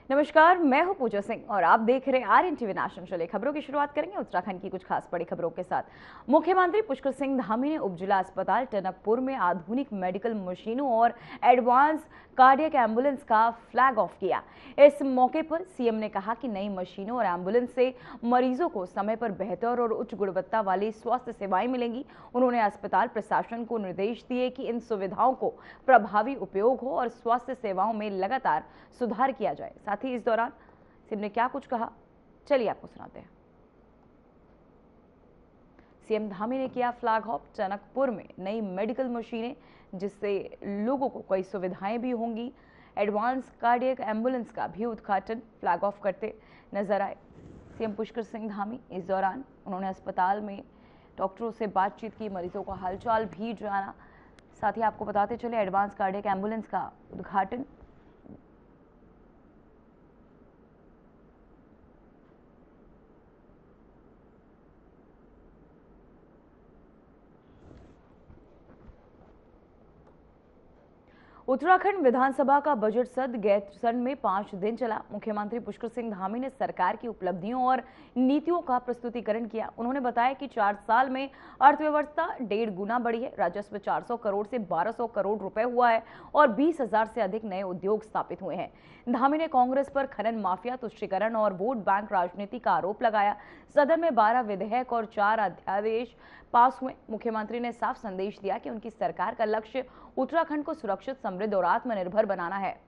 नमस्कार, मैं हूं पूजा सिंह और आप देख रहे हैं आर्यन टीवी नेशनल। चलिए खबरों की शुरुआत करेंगे उत्तराखंड की कुछ खास बड़ी खबरों के साथ। मुख्यमंत्री पुष्कर सिंह धामी ने उपजिला अस्पताल टनकपुर में आधुनिक मेडिकल मशीनों और एडवांस कार्डियक एम्बुलेंस का फ्लैग ऑफ किया। इस मौके पर सीएम ने कहा कि नई मशीनों और एम्बुलेंस से मरीजों को समय पर बेहतर और उच्च गुणवत्ता वाली स्वास्थ्य सेवाएं मिलेंगी। उन्होंने अस्पताल प्रशासन को निर्देश दिए कि इन सुविधाओं को प्रभावी उपयोग हो और स्वास्थ्य सेवाओं में लगातार सुधार किया जाए। साथ ही इस दौरान सीएम ने क्या कुछ कहा, चलिए आपको सुनाते हैं। सीएम धामी ने किया फ्लैग ऑफ टनकपुर में नई मेडिकल मशीनें, जिससे लोगों को कई सुविधाएं भी होंगी। एडवांस कार्डियक एम्बुलेंस का भी उद्घाटन फ्लैग ऑफ करते नजर आए सीएम पुष्कर सिंह धामी। इस दौरान उन्होंने अस्पताल में डॉक्टरों से बातचीत की, मरीजों का हालचाल भी जाना। साथ ही आपको बताते चले एडवांस कार्डियक एम्बुलेंस का उद्घाटन उत्तराखंड विधानसभा का बजट सत्र गैरसैंण में 5 दिन चला। मुख्यमंत्री पुष्कर सिंह धामी ने सरकार की उपलब्धियों और नीतियों का प्रस्तुतिकरण किया। उन्होंने बताया कि 4 साल में अर्थव्यवस्था 1.5 गुना बढ़ी है, राजस्व 400 करोड़ से 1200 करोड़ रुपए हुआ है और 20,000 से अधिक नए उद्योग स्थापित हुए हैं। धामी ने कांग्रेस पर खनन माफिया, तुष्टीकरण और वोट बैंक राजनीति का आरोप लगाया। सदन में 12 विधेयक और 4 अध्यादेश पास हुए। मुख्यमंत्री ने साफ संदेश दिया कि उनकी सरकार का लक्ष्य उत्तराखंड को सुरक्षित, समृद्ध और आत्मनिर्भर बनाना है।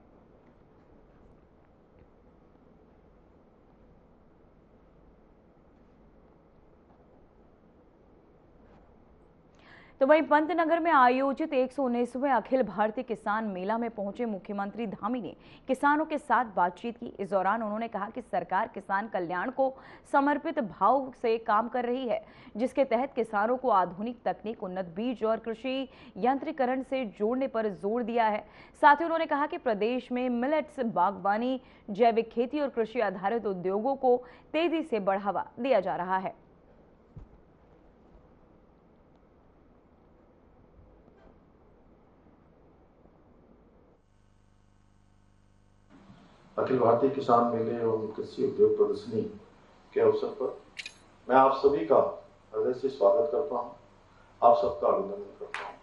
तो वहीं पंतनगर में आयोजित 119वें अखिल भारतीय किसान मेला में पहुंचे मुख्यमंत्री धामी ने किसानों के साथ बातचीत की। इस दौरान उन्होंने कहा कि सरकार किसान कल्याण को समर्पित भाव से काम कर रही है, जिसके तहत किसानों को आधुनिक तकनीक, उन्नत बीज और कृषि यंत्रीकरण से जोड़ने पर जोर दिया है। साथ ही उन्होंने कहा कि प्रदेश में मिलेट्स, बागवानी, जैविक खेती और कृषि आधारित उद्योगों को तेजी से बढ़ावा दिया जा रहा है। अखिल भारतीय किसान मेले एवं कृषि उद्योग प्रदर्शनी के अवसर पर मैं आप सभी का हृदय से स्वागत करता हूं, आप सबका अभिनंदन करता हूं।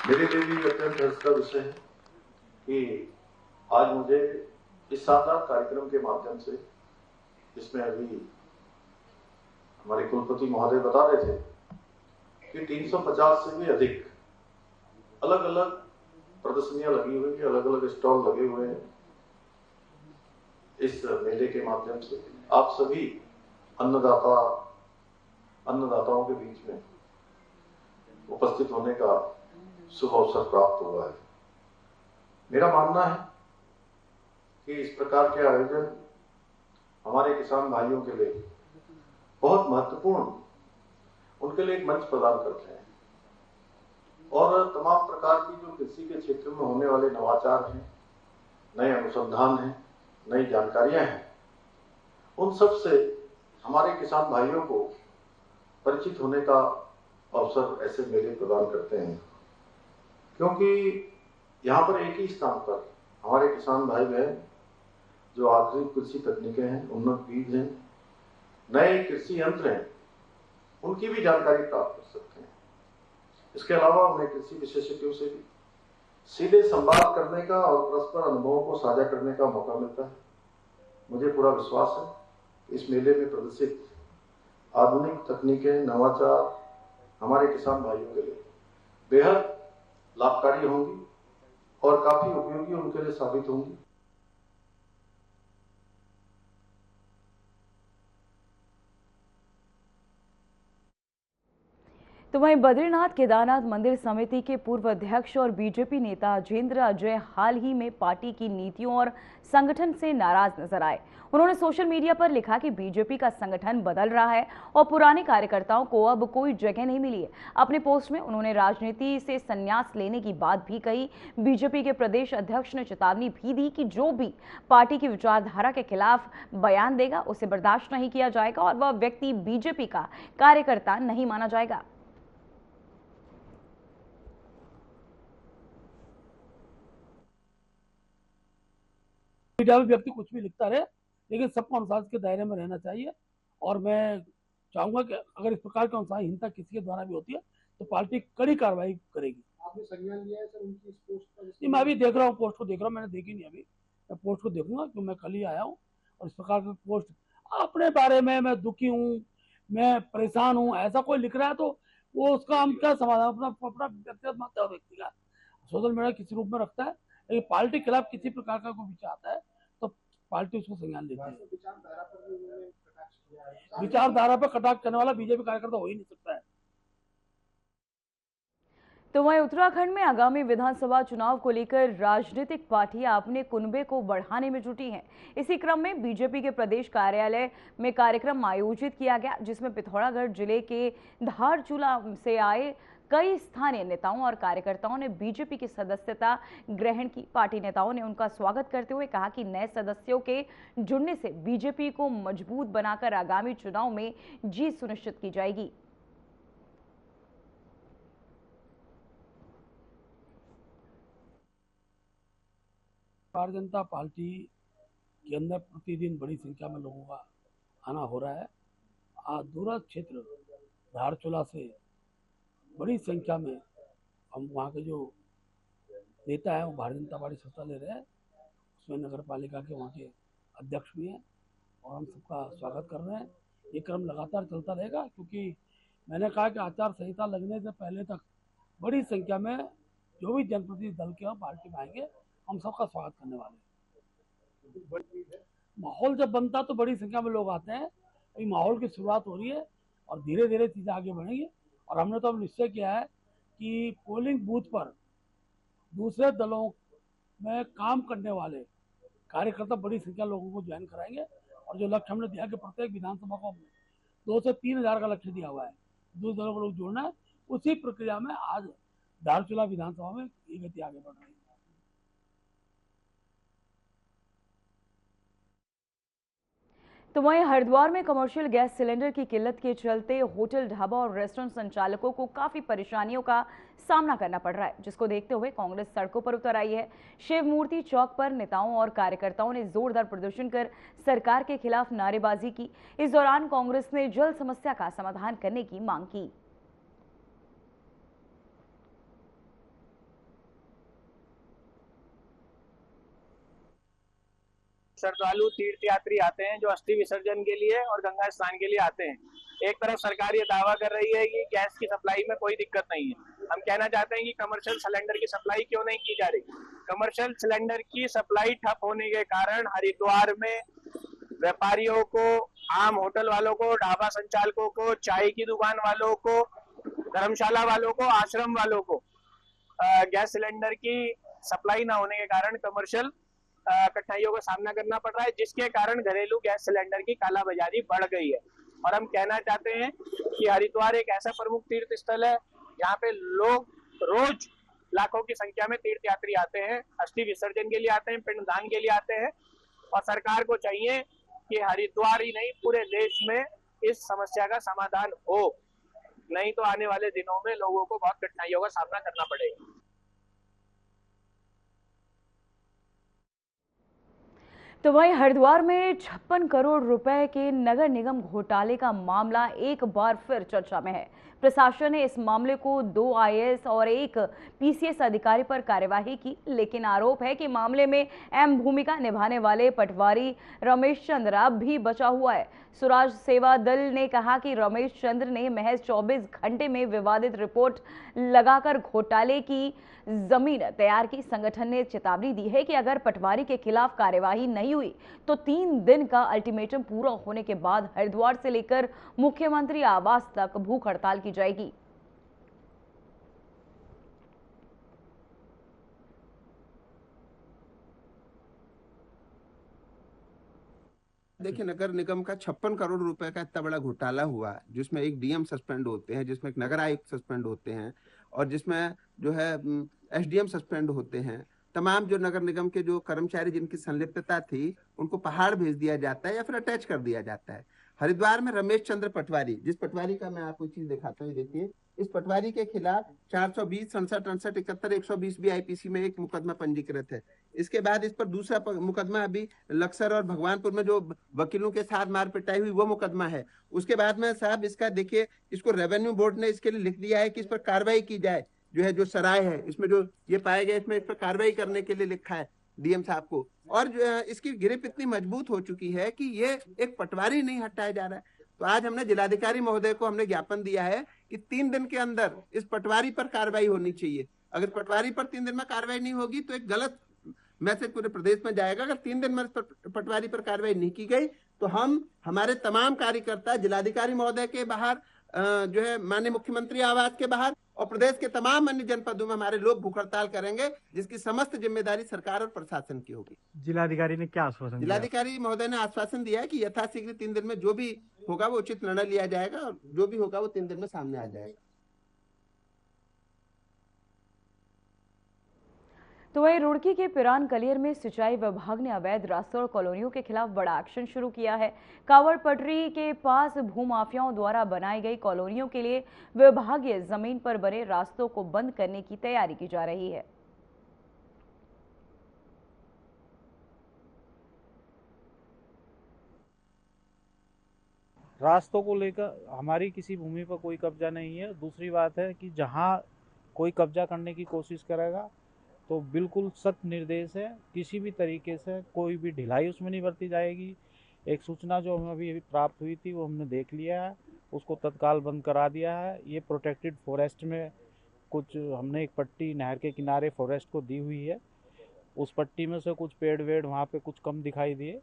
मेरे लिए भी अत्यंत हर्ष का विषय है कि आज मुझे इस शानदार कार्यक्रम के माध्यम से, जिसमें अभी हमारे कुलपति महोदय बता रहे थे कि 350 से भी अधिक अलग अलग प्रदर्शनियां लगी हुई है, अलग अलग स्टॉल लगे हुए हैं। इस मेले के माध्यम से आप सभी अन्नदाताओं के बीच में उपस्थित होने का शुभ अवसर प्राप्त हुआ है। मेरा मानना है कि इस प्रकार के आयोजन हमारे किसान भाइयों के लिए बहुत महत्वपूर्ण, उनके लिए एक मंच प्रदान करते हैं और तमाम प्रकार की जो कृषि के क्षेत्र में होने वाले नवाचार हैं, नए अनुसंधान हैं, नई जानकारियां हैं, उन सब से हमारे किसान भाइयों को परिचित होने का अवसर ऐसे मेले प्रदान करते हैं। क्योंकि यहाँ पर एक ही स्थान पर हमारे किसान भाई बहन जो आधुनिक कृषि तकनीकें हैं, उन्नत बीज हैं, नए कृषि यंत्र हैं, उनकी भी जानकारी प्राप्त कर सकते हैं। इसके अलावा उन्हें कृषि विशेषज्ञों से भी सीधे संवाद करने का और परस्पर अनुभवों को साझा करने का मौका मिलता है। मुझे पूरा विश्वास है कि इस मेले में प्रदर्शित आधुनिक तकनीकें, नवाचार हमारे किसान भाइयों के लिए बेहद लाभकारी होंगी और काफी उपयोगी उनके लिए साबित होंगी। तो वहीं बद्रीनाथ केदारनाथ मंदिर समिति के पूर्व अध्यक्ष और बीजेपी नेता अजेंद्र अजय हाल ही में पार्टी की नीतियों और संगठन से नाराज नजर आए। उन्होंने सोशल मीडिया पर लिखा कि बीजेपी का संगठन बदल रहा है और पुराने कार्यकर्ताओं को अब कोई जगह नहीं मिली है। अपने पोस्ट में उन्होंने राजनीति से संन्यास लेने की बात भी कही। बीजेपी के प्रदेश अध्यक्ष ने चेतावनी भी दी कि जो भी पार्टी की विचारधारा के खिलाफ बयान देगा उसे बर्दाश्त नहीं किया जाएगा और वह व्यक्ति बीजेपी का कार्यकर्ता नहीं माना जाएगा। मीडिया में व्यक्ति कुछ भी लिखता रहे, लेकिन सबको अनुशासन के दायरे में रहना चाहिए। और मैं चाहूंगा कि अगर इस प्रकार की अनुशासनहीनता किसी के द्वारा भी होती है तो पार्टी कड़ी कार्रवाई करेगी। आपने संज्ञान लिया है सर उनकी इस पोस्ट पर? नहीं, मैं अभी देख रहा हूँ, पोस्ट को देख रहा हूँ, मैंने देखी नहीं अभी। मैं पोस्ट को देखूंगा क्योंकि मैं कल ही आया हूँ। और इस प्रकार का पोस्ट अपने बारे में मैं दुखी हूँ, मैं परेशान हूँ, ऐसा कोई लिख रहा है तो वो उसका हम क्या समाधान, अपना अपना व्यक्तिगत मानता है व्यक्ति का। सोशल मीडिया किसी रूप में रखता है, लेकिन पार्टी के खिलाफ किसी प्रकार का कोई विचार आता है तो पार्टी उसको संज्ञान लेती है। विचारधारा पर भी उन्होंने कटाक्ष किया है। विचारधारा पर कटाक्ष करने वाला बीजेपी कार्यकर्ता हो ही नहीं सकता है। तो वहीं उत्तराखंड में आगामी विधानसभा चुनाव को लेकर राजनीतिक पार्टियां अपने कुनबे को बढ़ाने में जुटी हैं। इसी क्रम में बीजेपी के प्रदेश कार्यालय में कार्यक्रम आयोजित किया गया, जिसमें पिथौरागढ़ जिले के धारचूला से आए कई स्थानीय नेताओं और कार्यकर्ताओं ने बीजेपी की सदस्यता ग्रहण की। पार्टी नेताओं ने उनका स्वागत करते हुए कहा कि नए सदस्यों के जुड़ने से बीजेपी को मजबूत बनाकर आगामी चुनाव में जीत सुनिश्चित की जाएगी। भारतीय जनता पार्टी के अंदर प्रतिदिन बड़ी संख्या में लोगों का आना हो रहा है। आज दूरस्थ क्षेत्र धारचूला से बड़ी संख्या में हम वहाँ के जो नेता हैं वो भारतीय जनता पार्टी सत्ता ले रहे हैं। उसमें नगर पालिका के वहाँ के अध्यक्ष भी हैं और हम सबका स्वागत कर रहे हैं। ये क्रम लगातार चलता रहेगा, क्योंकि मैंने कहा कि आचार संहिता लगने से पहले तक बड़ी संख्या में जो भी जनप्रतिनिधि दल के और पार्टी में आएंगे, हम सबका स्वागत करने वाले हैं। माहौल जब बनता तो बड़ी संख्या में लोग आते हैं। अभी माहौल की शुरुआत हो रही है और धीरे धीरे चीज़ें आगे बढ़ेंगी। और हमने तो अब निश्चय किया है कि पोलिंग बूथ पर दूसरे दलों में काम करने वाले कार्यकर्ता बड़ी संख्या लोगों को ज्वाइन कराएंगे। और जो लक्ष्य हमने दिया कि प्रत्येक विधानसभा को 2 से 3 हज़ार का लक्ष्य दिया हुआ है, दूसरे दलों को लोग जोड़ना है। उसी प्रक्रिया में आज धारचूला विधानसभा में ये गति आगे बढ़ रही है। तो वहीं हरिद्वार में कमर्शियल गैस सिलेंडर की किल्लत के चलते होटल, ढाबा और रेस्टोरेंट संचालकों को काफी परेशानियों का सामना करना पड़ रहा है, जिसको देखते हुए कांग्रेस सड़कों पर उतर आई है। शिव मूर्ति चौक पर नेताओं और कार्यकर्ताओं ने जोरदार प्रदर्शन कर सरकार के खिलाफ नारेबाजी की। इस दौरान कांग्रेस ने जल समस्या का समाधान करने की मांग की। श्रद्धालु तीर्थयात्री आते हैं जो अस्थि विसर्जन के लिए और गंगा स्नान के लिए आते हैं। एक तरफ सरकार ये दावा कर रही है कि गैस की सप्लाई में कोई दिक्कत नहीं है। हम कहना चाहते हैं कि कमर्शियल सिलेंडर की सप्लाई क्यों नहीं की जा रही। कमर्शियल सिलेंडर की सप्लाई ठप होने के कारण हरिद्वार में व्यापारियों को, आम होटल वालों को, ढाबा संचालकों को, चाय की दुकान वालों को, धर्मशाला वालों को, आश्रम वालों को गैस सिलेंडर की सप्लाई ना होने के कारण कमर्शियल कठिनाइयों का सामना करना पड़ रहा है, जिसके कारण घरेलू गैस सिलेंडर की कालाबाजारी बढ़ गई है। और हम कहना चाहते हैं कि हरिद्वार एक ऐसा प्रमुख तीर्थ स्थल है यहाँ पे लोग रोज लाखों की संख्या में तीर्थयात्री आते हैं, अस्थि विसर्जन के लिए आते हैं, पिंडदान के लिए आते हैं। और सरकार को चाहिए कि हरिद्वार ही नहीं पूरे देश में इस समस्या का समाधान हो, नहीं तो आने वाले दिनों में लोगों को बहुत कठिनाइयों का सामना करना पड़ेगा। तो वहीं हरिद्वार में 56 करोड़ रुपए के नगर निगम घोटाले का मामला एक बार फिर चर्चा में है। प्रशासन ने इस मामले को 2 आईएएस और 1 पीसीएस अधिकारी पर कार्यवाही की, लेकिन आरोप है कि मामले में अहम भूमिका निभाने वाले पटवारी रमेश चंद्र अब भी बचा हुआ है। स्वराज सेवा दल ने कहा कि रमेश चंद्र ने महज 24 घंटे में विवादित रिपोर्ट लगाकर घोटाले की जमीन तैयार की। संगठन ने चेतावनी दी है कि अगर पटवारी के खिलाफ कार्यवाही नहीं हुई तो 3 दिन का अल्टीमेटम पूरा होने के बाद हरिद्वार से लेकर मुख्यमंत्री आवास तक भूख हड़ताल की जाएगी। देखिए, नगर निगम का 56 करोड़ रुपए का इतना बड़ा घोटाला हुआ, जिसमें एक डीएम सस्पेंड होते हैं, जिसमें एक नगर आयुक्त सस्पेंड होते हैं और जिसमें जो है एसडीएम सस्पेंड होते हैं। तमाम जो नगर निगम के जो कर्मचारी जिनकी संलिप्तता थी उनको पहाड़ भेज दिया जाता है या फिर अटैच कर दिया जाता है। हरिद्वार में रमेश चंद्र पटवारी, जिस पटवारी का मैं आपको चीज दिखाता हूँ, देखिए इस पटवारी के खिलाफ 420, 67, 68, 71, 120 भी आईपीसी में एक मुकदमा पंजीकृत है। इसके बाद इस पर दूसरा मुकदमा अभी लक्सर और भगवानपुर में जो वकीलों के साथ मार पिटाई हुई वो मुकदमा है। उसके बाद में साहब इसका देखिए, इसको रेवेन्यू बोर्ड ने इसके लिए लिख दिया है कि इस पर कार्रवाई की जाए। जो है जो सराय है इसमें जो ये पाया गया, इसमें इस पर कार्रवाई करने के लिए लिखा है डीएम साहब को। और जो है इसकी गिरफ्त इतनी मजबूत हो चुकी है कि ये एक पटवारी नहीं हटाया जा रहा है। तो आज हमने जिलाधिकारी महोदय को हमने ज्ञापन दिया है कि 3 दिन के अंदर इस पटवारी पर कार्रवाई होनी चाहिए। अगर पटवारी पर 3 दिन में कार्रवाई नहीं होगी तो एक गलत मैसेज पूरे प्रदेश में जाएगा। अगर 3 दिन में पटवारी पर कार्रवाई नहीं की गई तो हम हमारे तमाम कार्यकर्ता जिलाधिकारी महोदय के बाहर, जो है माननीय मुख्यमंत्री आवास के बाहर और प्रदेश के तमाम अन्य जनपदों में हमारे लोग भूख हड़ताल करेंगे, जिसकी समस्त जिम्मेदारी सरकार और प्रशासन की होगी। जिलाधिकारी ने क्या आश्वासन दिया? जिलाधिकारी महोदय ने आश्वासन दिया है कि यथाशीघ्र 3 दिन में जो भी होगा वो उचित निर्णय लिया जाएगा और जो भी होगा वो 3 दिन में सामने आ जाएगा। तो वहीं रुड़की के पिरान कलियर में सिंचाई विभाग ने अवैध रास्तों और कॉलोनियों के खिलाफ बड़ा एक्शन शुरू किया है। कावड़ पटरी के पास भूमाफियाओं द्वारा बनाई गई कॉलोनियों के लिए विभागीय जमीन पर बने रास्तों को बंद करने की तैयारी की जा रही है। रास्तों को लेकर हमारी किसी भूमि पर कोई कब्जा नहीं है। दूसरी बात है कि जहां कोई कब्जा करने की कोशिश करेगा तो बिल्कुल सख्त निर्देश है, किसी भी तरीके से कोई भी ढिलाई उसमें नहीं बरती जाएगी। एक सूचना जो हमें अभी प्राप्त हुई थी वो हमने देख लिया है, उसको तत्काल बंद करा दिया है। ये प्रोटेक्टेड फॉरेस्ट में कुछ हमने एक पट्टी नहर के किनारे फॉरेस्ट को दी हुई है, उस पट्टी में से कुछ पेड़ वेड़ वहाँ पे कुछ कम दिखाई दिए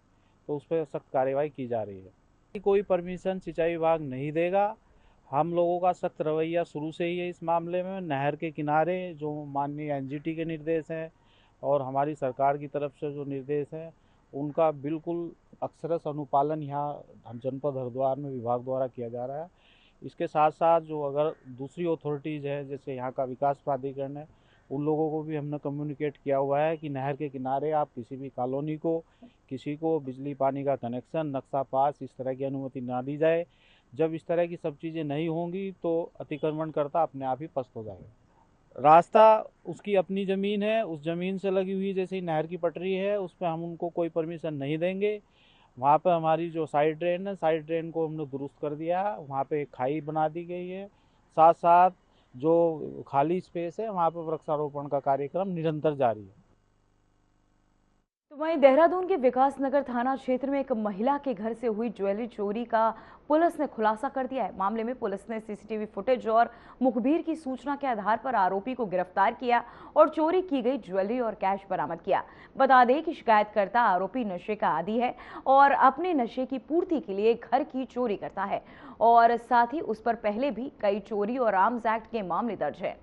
तो उस पर सख्त कार्रवाई की जा रही है। कोई परमिशन सिंचाई विभाग नहीं देगा। हम लोगों का सख्त रवैया शुरू से ही है इस मामले में। नहर के किनारे जो माननीय एनजीटी के निर्देश हैं और हमारी सरकार की तरफ से जो निर्देश हैं उनका बिल्कुल अक्षरश अनुपालन यहाँ जनपद हरिद्वार में विभाग द्वारा किया जा रहा है। इसके साथ साथ जो अगर दूसरी अथॉरिटीज़ है जैसे यहाँ का विकास प्राधिकरण है, उन लोगों को भी हमने कम्युनिकेट किया हुआ है कि नहर के किनारे आप किसी भी कॉलोनी को, किसी को बिजली पानी का कनेक्शन, नक्शा पास, इस तरह की अनुमति ना दी जाए। जब इस तरह की सब चीज़ें नहीं होंगी तो अतिक्रमणकर्ता अपने आप ही पस्त हो जाएगा। रास्ता उसकी अपनी ज़मीन है, उस ज़मीन से लगी हुई जैसे ही नहर की पटरी है उस पर हम उनको कोई परमिशन नहीं देंगे। वहाँ पर हमारी जो साइड ड्रेन है, साइड ड्रेन को हमने दुरुस्त कर दिया है, वहाँ पे एक खाई बना दी गई है। साथ साथ जो खाली स्पेस है वहाँ पर वृक्षारोपण का कार्यक्रम निरंतर जारी है। तो वहीं देहरादून के विकास नगर थाना क्षेत्र में एक महिला के घर से हुई ज्वेलरी चोरी का पुलिस ने खुलासा कर दिया है। मामले में पुलिस ने सीसीटीवी फुटेज और मुखबिर की सूचना के आधार पर आरोपी को गिरफ्तार किया और चोरी की गई ज्वेलरी और कैश बरामद किया। बता दें कि शिकायतकर्ता आरोपी नशे का आदी है और अपने नशे की पूर्ति के लिए घर की चोरी करता है और साथ ही उस पर पहले भी कई चोरी और आर्म्स एक्ट के मामले दर्ज है।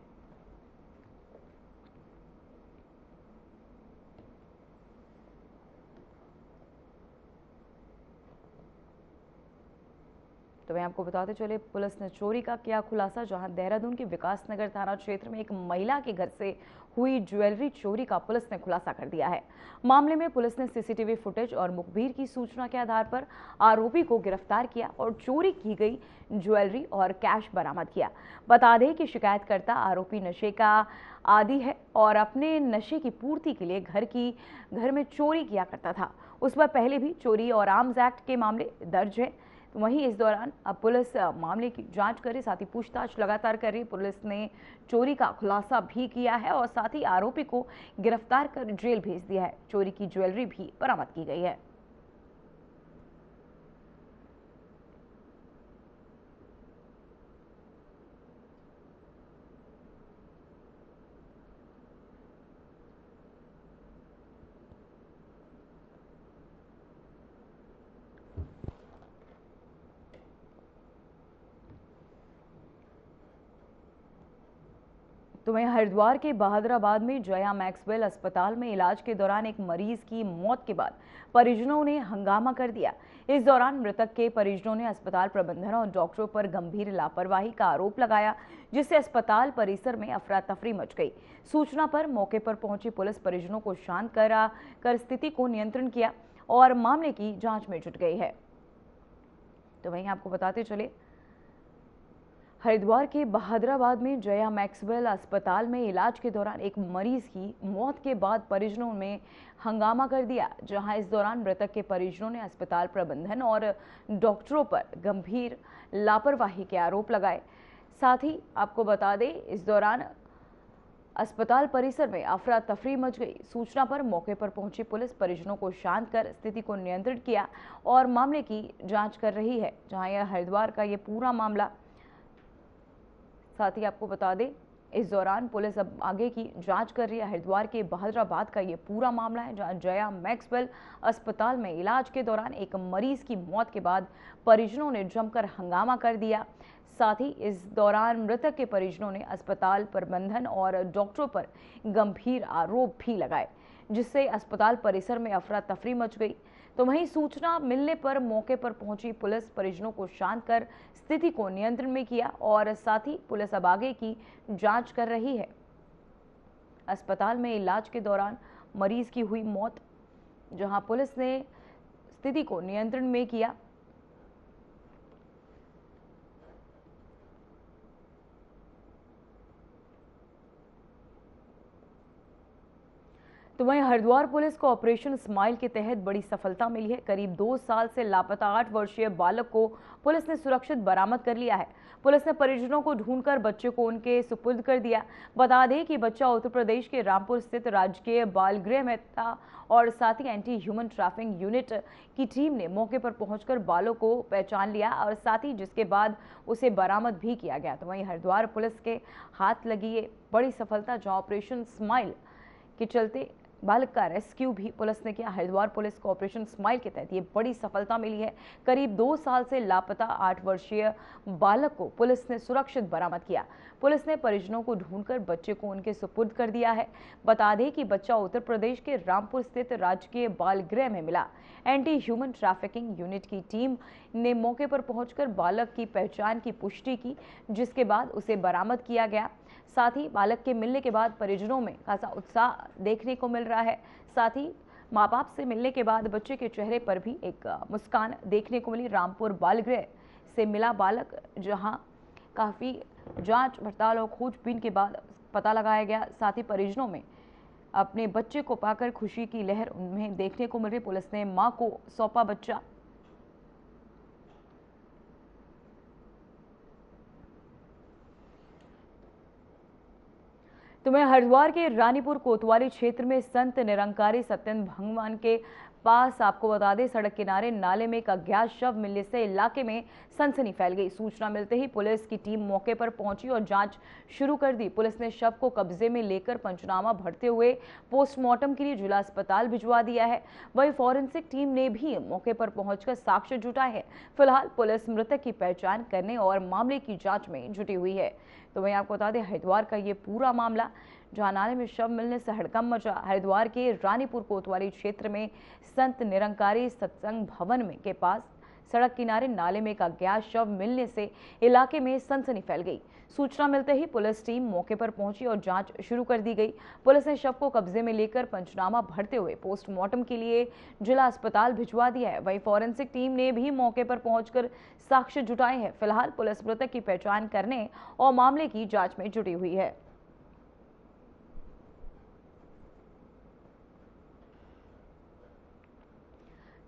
तो मैं आपको बताते चले पुलिस ने चोरी का किया खुलासा, जहां देहरादून के विकास नगर थाना क्षेत्र में एक महिला के घर से हुई ज्वेलरी चोरी का पुलिस ने खुलासा कर दिया है। मामले में पुलिस ने सीसीटीवी फुटेज और मुखबिर की सूचना के आधार पर आरोपी को गिरफ्तार किया और चोरी की गई ज्वेलरी और कैश बरामद किया। बता दें कि शिकायतकर्ता आरोपी नशे का आदी है और अपने नशे की पूर्ति के लिए घर में चोरी किया करता था। उस पर पहले भी चोरी और आर्म्स एक्ट के मामले दर्ज है। तो वहीं इस दौरान अब पुलिस मामले की जांच कर रही, साथ ही पूछताछ लगातार कर रही। पुलिस ने चोरी का खुलासा भी किया है और साथ ही आरोपी को गिरफ्तार कर जेल भेज दिया है। चोरी की ज्वेलरी भी बरामद की गई है। तो वहीं हरिद्वार के बहादुराबाद में जया मैक्सवेल अस्पताल में इलाज के दौरान एक मरीज की मौत के बाद परिजनों ने हंगामा कर दिया। इस दौरान मृतक के परिजनों ने अस्पताल प्रबंधन और डॉक्टरों पर गंभीर लापरवाही का आरोप लगाया, जिससे अस्पताल परिसर में अफरा तफरी मच गई। सूचना पर मौके पर पहुंची पुलिस परिजनों को शांत कर स्थिति को नियंत्रण किया और मामले की जांच में जुट गई है। तो वहीं आपको बताते चले हरिद्वार के बहादुराबाद में जया मैक्सवेल अस्पताल में इलाज के दौरान एक मरीज की मौत के बाद परिजनों ने हंगामा कर दिया, जहां इस दौरान मृतक के परिजनों ने अस्पताल प्रबंधन और डॉक्टरों पर गंभीर लापरवाही के आरोप लगाए। साथ ही आपको बता दें, इस दौरान अस्पताल परिसर में अफरा तफरी मच गई। सूचना पर मौके पर पहुंची पुलिस परिजनों को शांत कर स्थिति को नियंत्रित किया और मामले की जांच कर रही है। जहां यह हरिद्वार का ये पूरा मामला, साथ ही आपको बता दें, इस दौरान पुलिस अब आगे की जांच कर रही है। हरिद्वार के बहादुराबाद का ये पूरा मामला है, जहां जया मैक्सवेल अस्पताल में इलाज के दौरान एक मरीज की मौत के बाद परिजनों ने जमकर हंगामा कर दिया। साथ ही इस दौरान मृतक के परिजनों ने अस्पताल प्रबंधन और डॉक्टरों पर गंभीर आरोप भी लगाए, जिससे अस्पताल परिसर में अफरा तफरी मच गई। तो वहीं सूचना मिलने पर मौके पर पहुंची पुलिस परिजनों को शांत कर स्थिति को नियंत्रण में किया और साथ ही पुलिस अब आगे की जांच कर रही है। अस्पताल में इलाज के दौरान मरीज की हुई मौत, जहां पुलिस ने स्थिति को नियंत्रण में किया। तो वहीं हरिद्वार पुलिस को ऑपरेशन स्माइल के तहत बड़ी सफलता मिली है। करीब 2 साल से लापता 8 वर्षीय बालक को पुलिस ने सुरक्षित बरामद कर लिया है। पुलिस ने परिजनों को ढूंढकर बच्चे को उनके सुपुर्द कर दिया। बता दें कि बच्चा उत्तर प्रदेश के रामपुर स्थित राजकीय बाल गृह में था और साथ ही एंटी ह्यूमन ट्रैफिकिंग यूनिट की टीम ने मौके पर पहुंचकर बालक को पहचान लिया और साथ ही जिसके बाद उसे बरामद भी किया गया। तो वहीं हरिद्वार पुलिस के हाथ लगी ये बड़ी सफलता, जहां ऑपरेशन स्माइल के चलते बालक का रेस्क्यू भी पुलिस ने किया। हरिद्वार पुलिस को ऑपरेशन स्माइल के तहत ये बड़ी सफलता मिली है। करीब 2 साल से लापता 8 वर्षीय बालक को पुलिस ने सुरक्षित बरामद किया। पुलिस ने परिजनों को ढूंढकर बच्चे को उनके सुपुर्द कर दिया है। बता दें कि बच्चा उत्तर प्रदेश के रामपुर स्थित राजकीय बाल गृह में मिला। एंटी ह्यूमन ट्रैफिकिंग यूनिट की टीम ने मौके पर पहुंचकर बालक की पहचान की पुष्टि की, जिसके बाद उसे बरामद किया गया। साथ ही बालक के मिलने के बाद परिजनों में खासा उत्साह देखने को मिल रहा है। साथ ही माँ बाप से मिलने के बाद बच्चे के चेहरे पर भी एक मुस्कान देखने को मिली। रामपुर बाल गृह से मिला बालक, जहां काफ़ी जांच पड़ताल और खोजबीन के बाद पता लगाया गया। साथ ही परिजनों में अपने बच्चे को पाकर खुशी की लहर उनमें देखने को मिल रही। पुलिस ने मां को सौंपा बच्चा। तो मैं हरिद्वार के रानीपुर कोतवाली क्षेत्र में संत निरंकारी सत्येंद्र भगवान के पास आपको बता दें, सड़क किनारे नाले में एक अज्ञात शव मिलने से इलाके में सनसनी फैल गई। सूचना मिलते ही पुलिस की टीम मौके पर पहुंची और जांच शुरू कर दी। पुलिस ने शव को कब्जे में लेकर पंचनामा भरते हुए पोस्टमार्टम के लिए जिला अस्पताल भिजवा दिया है। वहीं फॉरेंसिक टीम ने भी मौके पर पहुंचकर साक्ष्य जुटाए हैं। फिलहाल पुलिस मृतक की पहचान करने और मामले की जांच में जुटी हुई है। तो वहीं आपको बता दें, हरिद्वार का ये पूरा मामला, जहां नाले में शव मिलने से हड़कंप मचा। हरिद्वार के रानीपुर कोतवाली क्षेत्र में संत निरंकारी सत्संग भवन में के पास सड़क किनारे नाले में एक अज्ञात शव मिलने से इलाके में सनसनी फैल गई। सूचना मिलते ही पुलिस टीम मौके पर पहुंची और जांच शुरू कर दी गई। पुलिस ने शव को कब्जे में लेकर पंचनामा भरते हुए पोस्टमार्टम के लिए जिला अस्पताल भिजवा दिया है। वहीं फॉरेंसिक टीम ने भी मौके पर पहुंचकर साक्ष्य जुटाए हैं। फिलहाल पुलिस मृतक की पहचान करने और मामले की जांच में जुटी हुई है।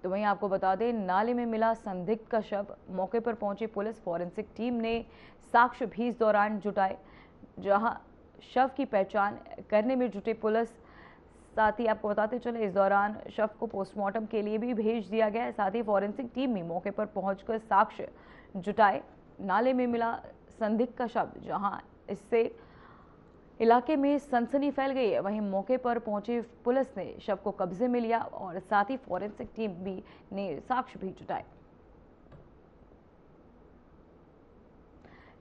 तो वहीं आपको बता दें, नाले में मिला संदिग्ध का शव। मौके पर पहुंची पुलिस फॉरेंसिक टीम ने साक्ष्य भी इस दौरान जुटाए, जहां शव की पहचान करने में जुटे पुलिस। साथ ही आपको बताते चले, इस दौरान शव को पोस्टमार्टम के लिए भी भेज दिया गया है। साथ ही फॉरेंसिक टीम भी मौके पर पहुंचकर साक्ष्य जुटाए। नाले में मिला संदिग्ध का शव, जहां इससे इलाके में सनसनी फैल गई है। वहीं मौके पर पहुंची पुलिस ने शव को कब्जे में लिया और साथ ही फॉरेंसिक टीम भी ने साक्ष्य भी जुटाए।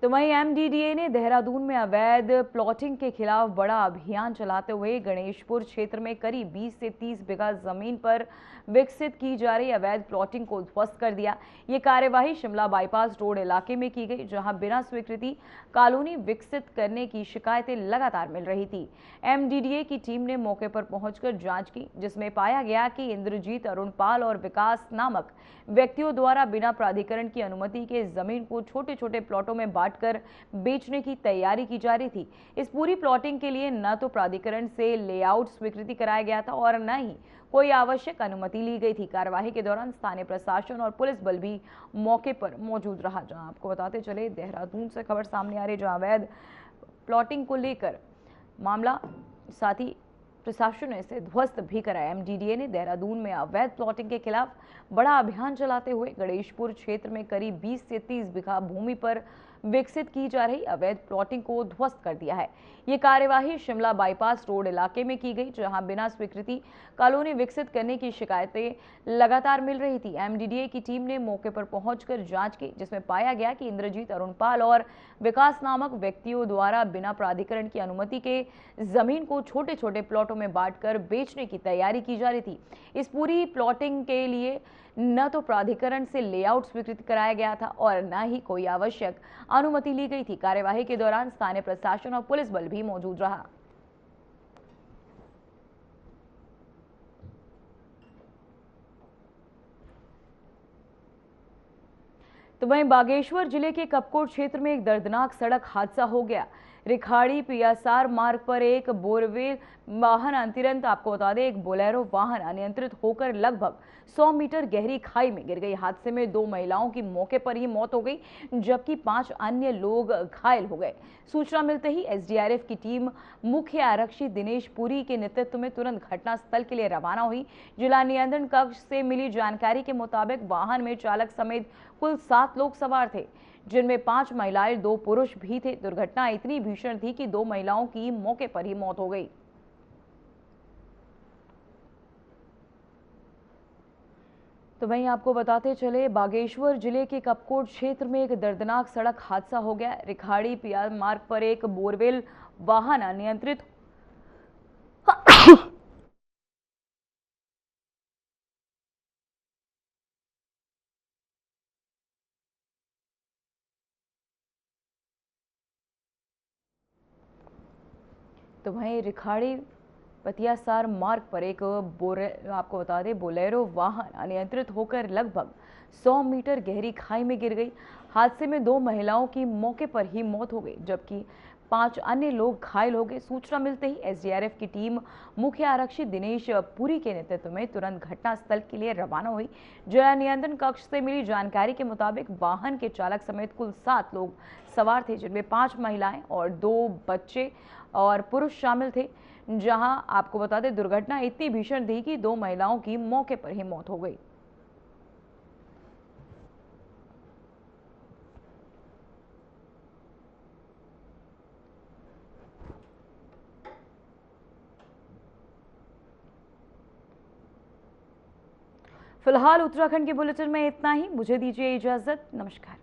तो वहीं एमडीडीए ने देहरादून में अवैध प्लॉटिंग के खिलाफ बड़ा अभियान चलाते हुए गणेशपुर क्षेत्र में करीब 20 से 30 बीघा जमीन पर विकसित की जा रही अवैध प्लॉटिंग को ध्वस्त कर दिया। ये कार्यवाही शिमला बाईपास रोड इलाके में की गई, जहां बिना स्वीकृति कॉलोनी विकसित करने की शिकायतें लगातार मिल रही थी। एमडीडीए की टीम ने मौके पर पहुंचकर जांच की, जिसमें पाया गया कि इंद्रजीत, अरुणपाल और विकास नामक व्यक्तियों द्वारा बिना प्राधिकरण की अनुमति के जमीन को छोटे छोटे प्लॉटों में बांट बांटकर बेचने की तैयारी की जा रही थी। इस पूरी प्लॉटिंग के लिए न तो प्राधिकरण से लेआउट स्वीकृति कराया गया था और न ही कोई आवश्यक अनुमति ली गई थी। कार्यवाही के दौरान स्थानीय प्रशासन और पुलिस बल भी मौके पर मौजूद रहा। जहां आपको बताते चले, देहरादून से खबर सामने आ रही है, जहां अवैध प्लॉटिंग को लेकर मामला, साथ ही प्रशासन ने इसे ध्वस्त भी कराया। एमडीडीए ने देहरादून में अवैध प्लॉटिंग के खिलाफ बड़ा अभियान चलाते हुए गणेशपुर क्षेत्र में करीब 20 से 30 बीघा भूमि पर विकसित की जा रही अवैध प्लॉटिंग को ध्वस्त कर दिया है। ये कार्यवाही शिमला बाईपास रोड इलाके में की गई, जहां बिना स्वीकृति कॉलोनी विकसित करने की शिकायतें लगातार मिल रही थी। एमडीडीए की टीम ने मौके पर पहुंचकर जांच की, जिसमें पाया गया कि इंद्रजीत, अरुणपाल और विकास नामक व्यक्तियों द्वारा बिना प्राधिकरण की अनुमति के जमीन को छोटे छोटे प्लॉटों में बांटकर बेचने की तैयारी की जा रही थी। इस पूरी प्लॉटिंग के लिए न तो प्राधिकरण से लेआउट स्वीकृत कराया गया था और न ही कोई आवश्यक अनुमति ली गई थी। कार्यवाही के दौरान स्थानीय प्रशासन और पुलिस बल भी मौजूद रहा। तो वहीं बागेश्वर जिले के कपकोट क्षेत्र में एक दर्दनाक सड़क हादसा हो गया। रिखाड़ी पियासार मार्ग पर एक बोरवेल वाहन अनियंत्रित, आपको बता दें, एक बोलेरो वाहन अनियंत्रित होकर लगभग 100 मीटर गहरी खाई में गिर गई। हादसे में 2 महिलाओं की मौके पर ही मौत हो गई, जबकि 5 अन्य लोग घायल हो गए। सूचना मिलते ही एसडीआरएफ की टीम मुख्य आरक्षी दिनेश पुरी के नेतृत्व में तुरंत घटनास्थल के लिए रवाना हुई। जिला नियंत्रण कक्ष से मिली जानकारी के मुताबिक वाहन में चालक समेत कुल 7 लोग सवार थे, जिनमें 5 महिलाएं 2 पुरुष भी थे। दुर्घटना इतनी भीषण थी कि 2 महिलाओं की मौके पर ही मौत हो गई। तो वहीं आपको बताते चले, बागेश्वर जिले के कपकोट क्षेत्र में एक दर्दनाक सड़क हादसा हो गया। रिखाड़ी पिया मार्ग पर एक बोरवेल वाहन अनियंत्रित तो वहीं रिखाड़ी पतियासार मार्ग पर एक आपको बता दें, बोलेरो वाहन अनियंत्रित होकर लगभग 100 मीटर गहरी खाई में गिर गई। हादसे में 2 महिलाओं की मौके पर ही मौत हो गई, जबकि 5 अन्य लोग घायल हो गए। सूचना मिलते ही एसडीआरएफ की टीम मुख्य आरक्षी दिनेश पुरी के नेतृत्व में तुरंत घटनास्थल के लिए रवाना हुई। जिला नियंत्रण कक्ष से मिली जानकारी के मुताबिक वाहन के चालक समेत कुल 7 लोग सवार थे, जिनमें 5 महिलाएं और 2 बच्चे और पुरुष शामिल थे। जहां आपको बता दें, दुर्घटना इतनी भीषण थी कि 2 महिलाओं की मौके पर ही मौत हो गई। फिलहाल उत्तराखंड के बुलेटिन में इतना ही। मुझे दीजिए इजाजत। नमस्कार।